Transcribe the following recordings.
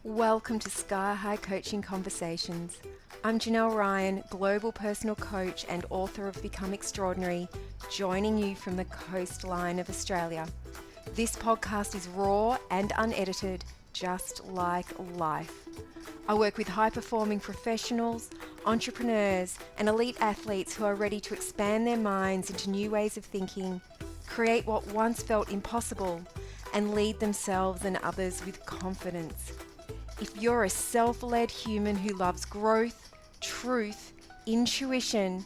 Welcome to Sky High Coaching Conversations. I'm Janelle Ryan, global personal coach and author of Become Extraordinary, joining you from the coastline of Australia. This podcast is raw and unedited, just like life. I work with high-performing professionals, entrepreneurs, and elite athletes who are ready to expand their minds into new ways of thinking, create what once felt impossible, and lead themselves and others with confidence. If you're a self-led human who loves growth, truth, intuition,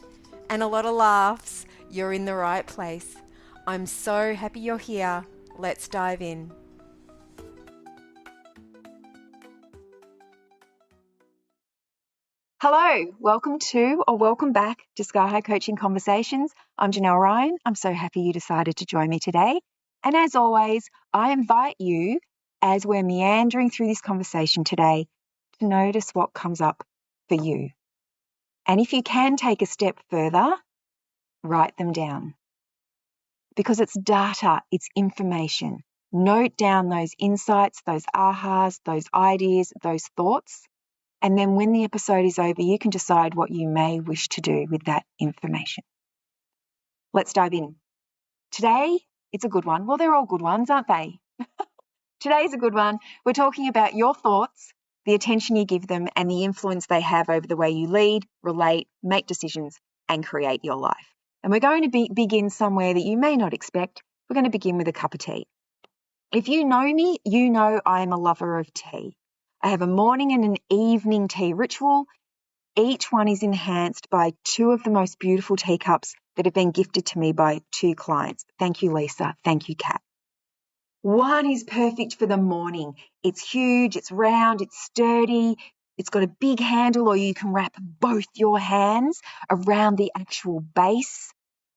and a lot of laughs, you're in the right place. I'm so happy you're here. Let's dive in. Hello, welcome back to Sky High Coaching Conversations. I'm Janelle Ryan. I'm so happy you decided to join me today. And as always, I invite you, as we're meandering through this conversation today, to notice what comes up for you. And if you can take a step further, write them down. Because it's data, it's information. Note down those insights, those ahas, those ideas, those thoughts. And then when the episode is over, you can decide what you may wish to do with that information. Let's dive in. Today, it's a good one. Well, they're all good ones, aren't they? Today's a good one. We're talking about your thoughts, the attention you give them, and the influence they have over the way you lead, relate, make decisions, and create your life. And we're going to begin somewhere that you may not expect. We're going to begin with a cup of tea. If you know me, you know I am a lover of tea. I have a morning and an evening tea ritual. Each one is enhanced by two of the most beautiful teacups that have been gifted to me by two clients. Thank you, Lisa. Thank you, Kat. One is perfect for the morning. It's huge, it's round, it's sturdy, it's got a big handle, or you can wrap both your hands around the actual base.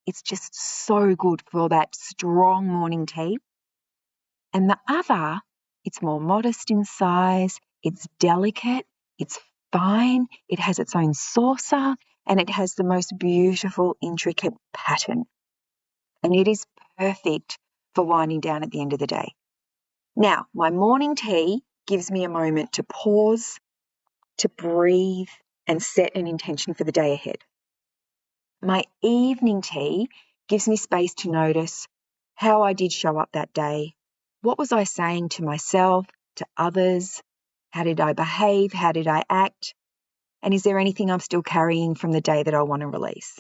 It's just so good for that strong morning tea. And the other, it's more modest in size. It's delicate, it's fine, it has its own saucer, and it has the most beautiful, intricate pattern. And it is perfect for winding down at the end of the day. Now, my morning tea gives me a moment to pause, to breathe, and set an intention for the day ahead. My evening tea gives me space to notice how I did show up that day. What was I saying to myself, to others? How did I behave? How did I act? And is there anything I'm still carrying from the day that I want to release?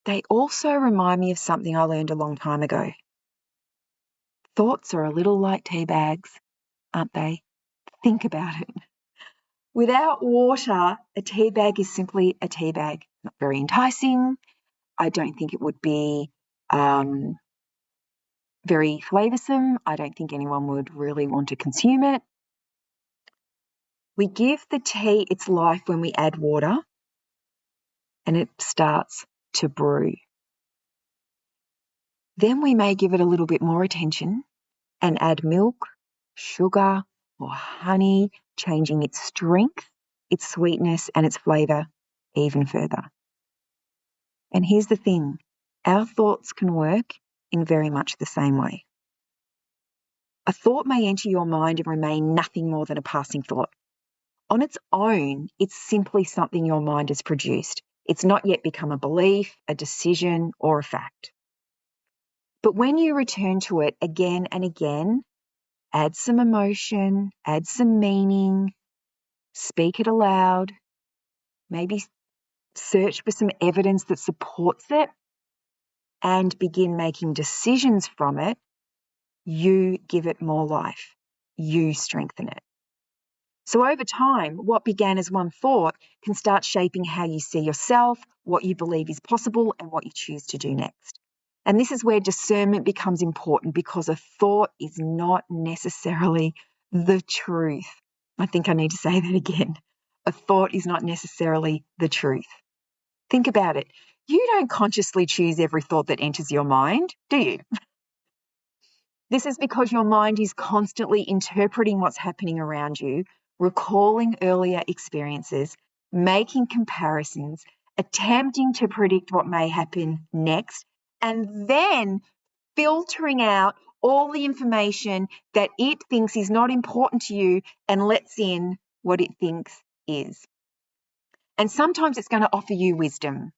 They also remind me of something I learned a long time ago. Thoughts are a little like tea bags, aren't they? Think about it. Without water, a tea bag is simply a tea bag. Not very enticing. I don't think it would be very flavoursome. I don't think anyone would really want to consume it. We give the tea its life when we add water and it starts to brew. Then we may give it a little bit more attention and add milk, sugar, or honey, changing its strength, its sweetness, and its flavour even further. And here's the thing, our thoughts can work in very much the same way. A thought may enter your mind and remain nothing more than a passing thought. On its own, it's simply something your mind has produced. It's not yet become a belief, a decision, or a fact. But when you return to it again and again, add some emotion, add some meaning, speak it aloud, maybe search for some evidence that supports it, and begin making decisions from it, you give it more life. You strengthen it. So over time, what began as one thought can start shaping how you see yourself, what you believe is possible, and what you choose to do next. And this is where discernment becomes important, because a thought is not necessarily the truth. I think I need to say that again. A thought is not necessarily the truth. Think about it. You don't consciously choose every thought that enters your mind, do you? This is because your mind is constantly interpreting what's happening around you, recalling earlier experiences, making comparisons, attempting to predict what may happen next, and then filtering out all the information that it thinks is not important to you and lets in what it thinks is. And sometimes it's going to offer you wisdom.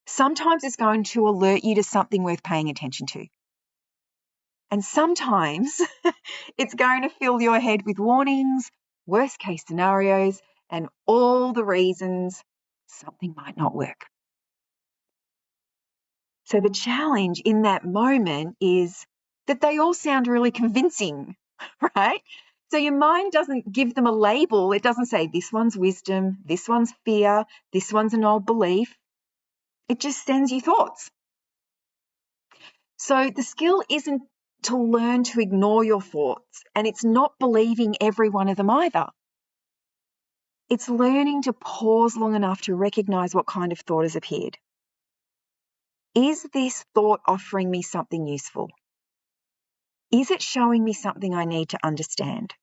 Sometimes it's going to alert you to something worth paying attention to. And sometimes it's going to fill your head with warnings, worst case scenarios, and all the reasons something might not work. So the challenge in that moment is that they all sound really convincing, right? So your mind doesn't give them a label. It doesn't say this one's wisdom, this one's fear, this one's an old belief. It just sends you thoughts. So the skill isn't to learn to ignore your thoughts, and it's not believing every one of them either. It's learning to pause long enough to recognize what kind of thought has appeared. Is this thought offering me something useful? Is it showing me something I need to understand?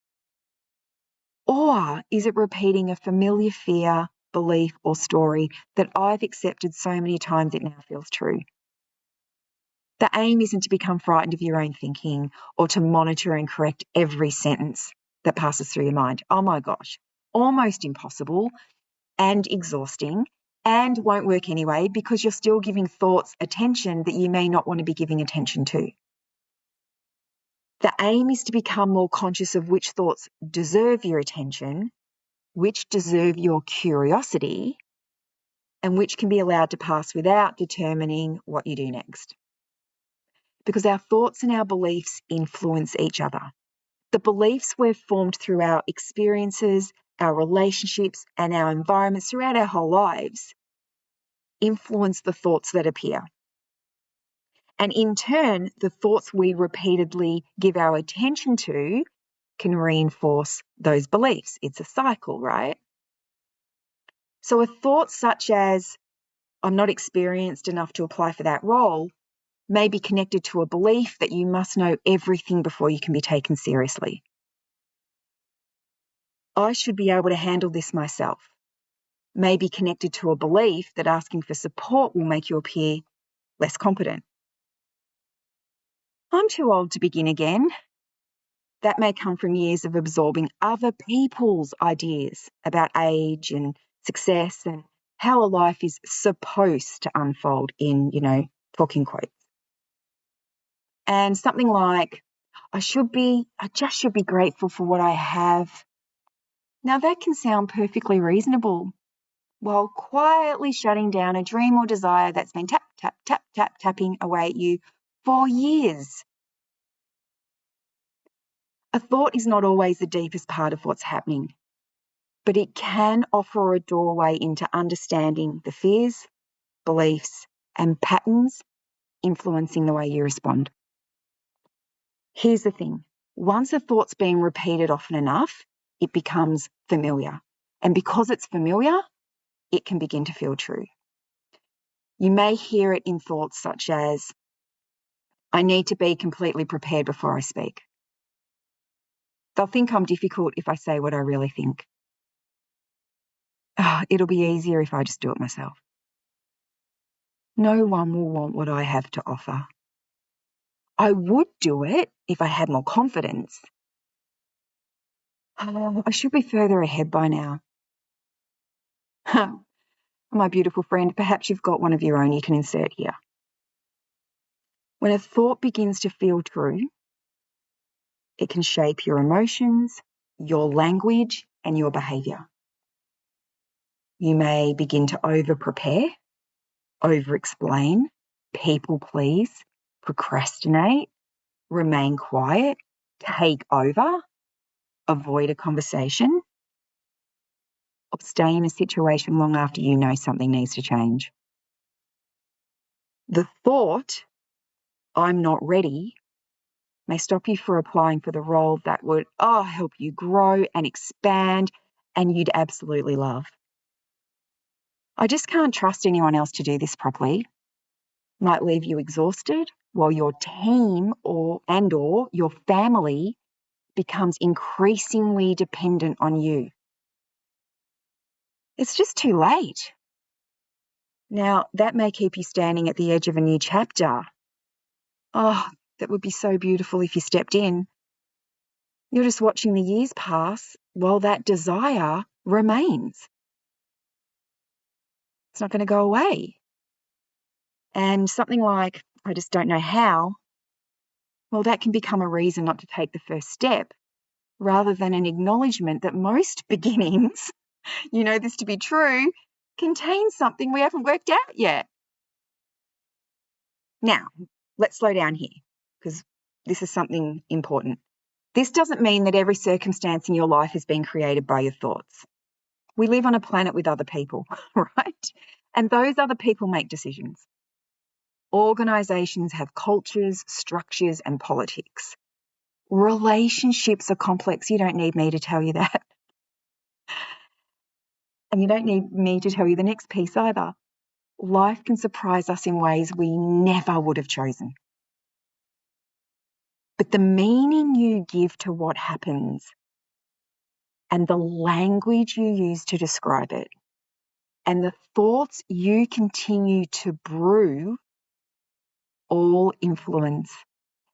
Or is it repeating a familiar fear, belief, or story that I've accepted so many times it now feels true? The aim isn't to become frightened of your own thinking or to monitor and correct every sentence that passes through your mind. Oh my gosh, almost impossible and exhausting and won't work anyway because you're still giving thoughts attention that you may not want to be giving attention to. The aim is to become more conscious of which thoughts deserve your attention, which deserve your curiosity, and which can be allowed to pass without determining what you do next. Because our thoughts and our beliefs influence each other. The beliefs we've formed through our experiences, our relationships, and our environments throughout our whole lives influence the thoughts that appear. And in turn, the thoughts we repeatedly give our attention to can reinforce those beliefs. It's a cycle, right? So a thought such as, I'm not experienced enough to apply for that role, may be connected to a belief that you must know everything before you can be taken seriously. I should be able to handle this myself. May be connected to a belief that asking for support will make you appear less competent. I'm too old to begin again. That may come from years of absorbing other people's ideas about age and success and how a life is supposed to unfold in, talking quotes. And something like, I just should be grateful for what I have. Now that can sound perfectly reasonable, while quietly shutting down a dream or desire that's been tapping away at you for years. A thought is not always the deepest part of what's happening, but it can offer a doorway into understanding the fears, beliefs, and patterns influencing the way you respond. Here's the thing. Once a thought's been repeated often enough, it becomes familiar. And because it's familiar, it can begin to feel true. You may hear it in thoughts such as, I need to be completely prepared before I speak. They'll think I'm difficult if I say what I really think. It'll be easier if I just do it myself. No one will want what I have to offer. I would do it if I had more confidence. I should be further ahead by now. My beautiful friend, perhaps you've got one of your own you can insert here. When a thought begins to feel true, it can shape your emotions, your language, and your behaviour. You may begin to over-prepare, over-explain, people-please, procrastinate, remain quiet, take over, avoid a conversation, or stay in a situation long after you know something needs to change. The thought, I'm not ready, may stop you from applying for the role that would help you grow and expand and you'd absolutely love. I just can't trust anyone else to do this properly. Might leave you exhausted while your team or your family becomes increasingly dependent on you. It's just too late. Now, that may keep you standing at the edge of a new chapter. The that would be so beautiful if you stepped in. You're just watching the years pass while that desire remains. It's not going to go away. And something like, I just don't know how, well, that can become a reason not to take the first step rather than an acknowledgement that most beginnings, you know this to be true, contain something we haven't worked out yet. Now, let's slow down here because this is something important. This doesn't mean that every circumstance in your life has been created by your thoughts. We live on a planet with other people, right? And those other people make decisions. Organisations have cultures, structures, and politics. Relationships are complex. You don't need me to tell you that. And you don't need me to tell you the next piece either. Life can surprise us in ways we never would have chosen. But the meaning you give to what happens and the language you use to describe it and the thoughts you continue to brew all influence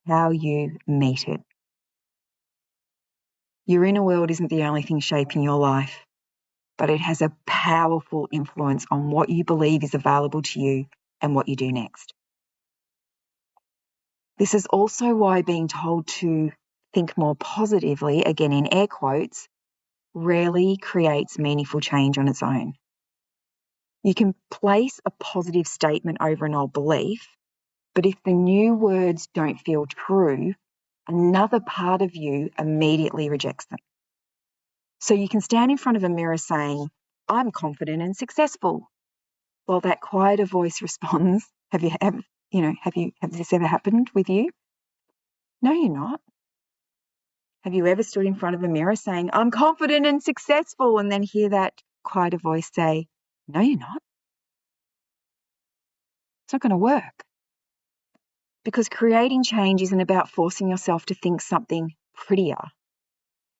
how you meet it. Your inner world isn't the only thing shaping your life, but it has a powerful influence on what you believe is available to you and what you do next. This is also why being told to think more positively, again in air quotes, rarely creates meaningful change on its own. You can place a positive statement over an old belief, but if the new words don't feel true, another part of you immediately rejects them. So you can stand in front of a mirror saying, I'm confident and successful, while that quieter voice responds, has this ever happened with you? No, you're not. Have you ever stood in front of a mirror saying, I'm confident and successful, and then hear that quieter voice say, no, you're not? It's not going to work. Because creating change isn't about forcing yourself to think something prettier.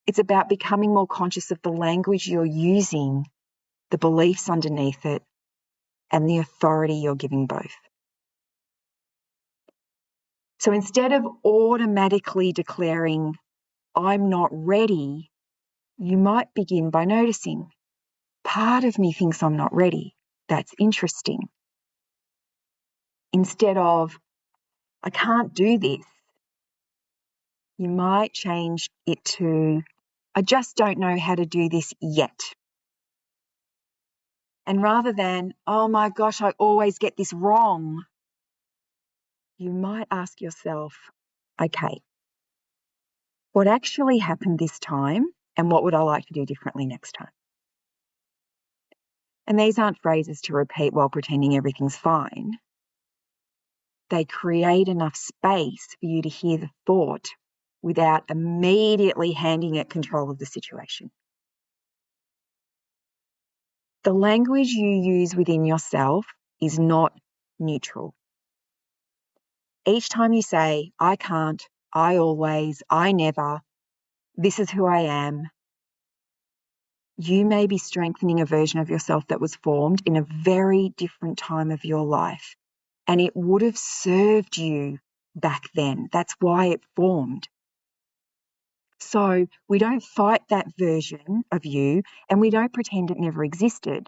It's about becoming more conscious of the language you're using, the beliefs underneath it, and the authority you're giving both. So instead of automatically declaring, I'm not ready, you might begin by noticing, part of me thinks I'm not ready. That's interesting. Instead of, I can't do this, you might change it to, I just don't know how to do this yet. And rather than, oh my gosh, I always get this wrong, you might ask yourself, okay, what actually happened this time and what would I like to do differently next time? And these aren't phrases to repeat while pretending everything's fine. They create enough space for you to hear the thought without immediately handing it control of the situation. The language you use within yourself is not neutral. Each time you say, I can't, I always, I never, this is who I am, you may be strengthening a version of yourself that was formed in a very different time of your life. And it would have served you back then. That's why it formed. So we don't fight that version of you and we don't pretend it never existed.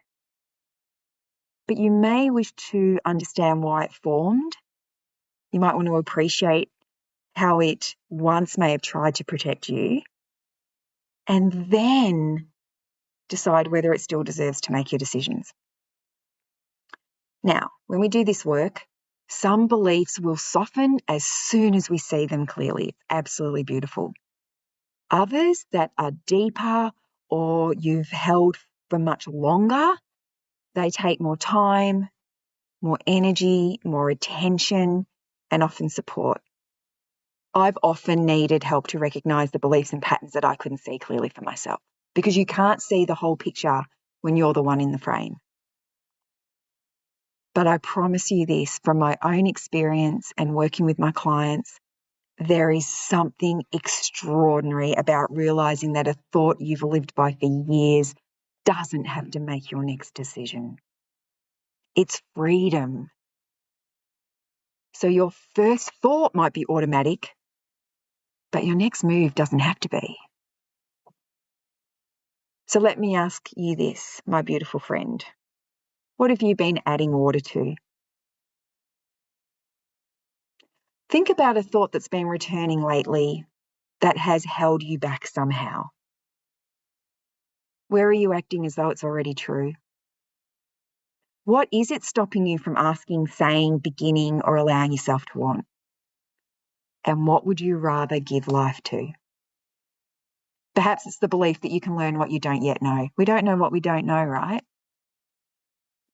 But you may wish to understand why it formed. You might want to appreciate how it once may have tried to protect you, and then decide whether it still deserves to make your decisions. Now, when we do this work, some beliefs will soften as soon as we see them clearly. It's absolutely beautiful. Others that are deeper or you've held for much longer, they take more time, more energy, more attention, and often support. I've often needed help to recognise the beliefs and patterns that I couldn't see clearly for myself, because you can't see the whole picture when you're the one in the frame. But I promise you this, from my own experience and working with my clients, there is something extraordinary about realising that a thought you've lived by for years doesn't have to make your next decision. It's freedom. So your first thought might be automatic, but your next move doesn't have to be. So let me ask you this, my beautiful friend. What have you been adding water to? Think about a thought that's been returning lately that has held you back somehow. Where are you acting as though it's already true? What is it stopping you from asking, saying, beginning, or allowing yourself to want? And what would you rather give life to? Perhaps it's the belief that you can learn what you don't yet know. We don't know what we don't know, right?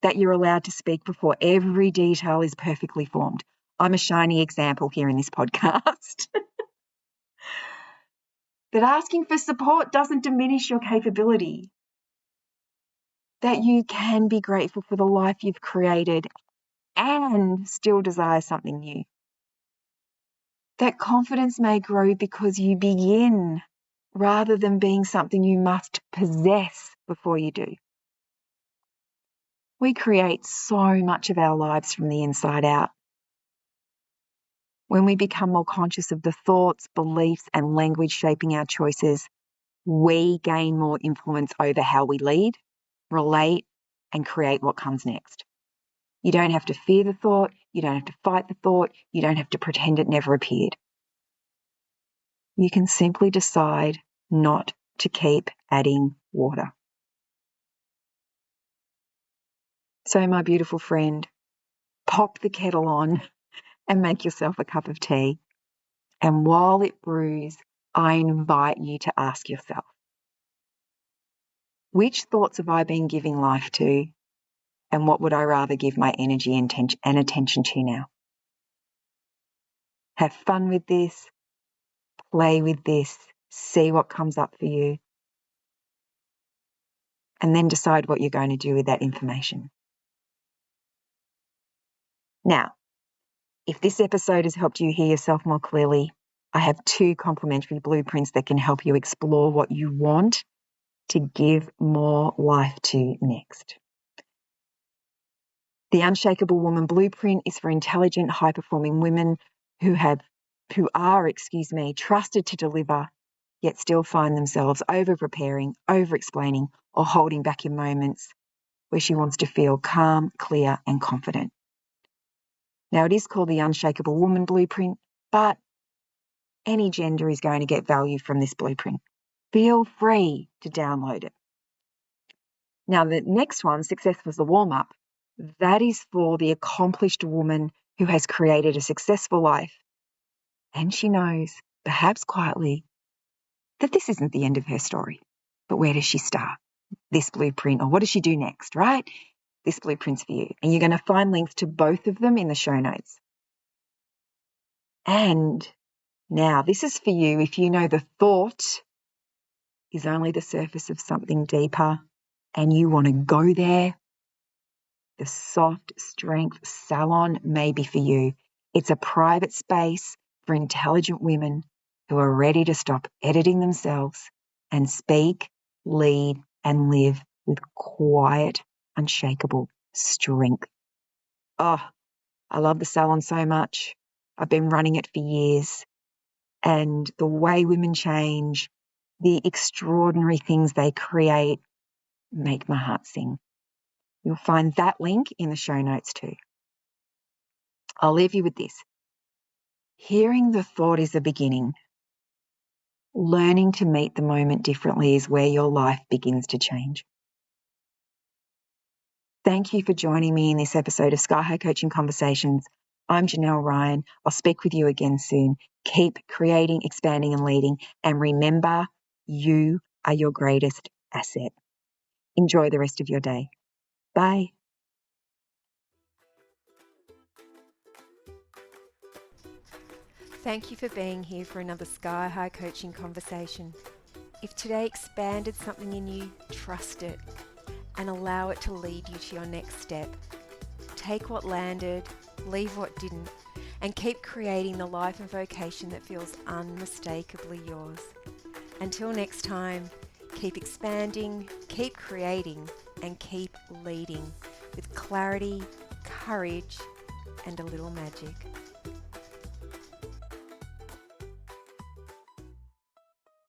That you're allowed to speak before every detail is perfectly formed. I'm a shiny example here in this podcast. That asking for support doesn't diminish your capability. That you can be grateful for the life you've created and still desire something new. That confidence may grow because you begin rather than being something you must possess before you do. We create so much of our lives from the inside out. When we become more conscious of the thoughts, beliefs, and language shaping our choices, we gain more influence over how we lead, relate, and create what comes next. You don't have to fear the thought. You don't have to fight the thought. You don't have to pretend it never appeared. You can simply decide not to keep adding water. So, my beautiful friend, pop the kettle on and make yourself a cup of tea. And while it brews, I invite you to ask yourself, which thoughts have I been giving life to? And what would I rather give my energy and attention to now? Have fun with this, play with this, see what comes up for you, and then decide what you're going to do with that information. Now, if this episode has helped you hear yourself more clearly, I have 2 complimentary blueprints that can help you explore what you want to give more life to next. The Unshakable Woman Blueprint is for intelligent, high-performing women who are trusted to deliver, yet still find themselves over-preparing, over-explaining, or holding back in moments where she wants to feel calm, clear, and confident. Now, it is called the Unshakable Woman Blueprint, but any gender is going to get value from this blueprint. Feel free to download it. Now, the next one, Success was the warm-up, that is for the accomplished woman who has created a successful life. And she knows, perhaps quietly, that this isn't the end of her story. But where does she start? This blueprint, or what does she do next, right? This blueprint's for you. And you're going to find links to both of them in the show notes. And now, this is for you if you know the thought is only the surface of something deeper and you want to go there. The Soft Strength Salon may be for you. It's a private space for intelligent women who are ready to stop editing themselves and speak, lead, and live with quiet, unshakable strength. Oh, I love the salon so much. I've been running it for years. And the way women change, the extraordinary things they create, make my heart sing. You'll find that link in the show notes too. I'll leave you with this. Hearing the thought is a beginning. Learning to meet the moment differently is where your life begins to change. Thank you for joining me in this episode of Sky High Coaching Conversations. I'm Janelle Ryan. I'll speak with you again soon. Keep creating, expanding, and leading. And remember, you are your greatest asset. Enjoy the rest of your day. Bye. Thank you for being here for another Sky High Coaching Conversation. If today expanded something in you, trust it and allow it to lead you to your next step. Take what landed, leave what didn't, and keep creating the life and vocation that feels unmistakably yours. Until next time, keep expanding, keep creating, and keep leading with clarity, courage, and a little magic.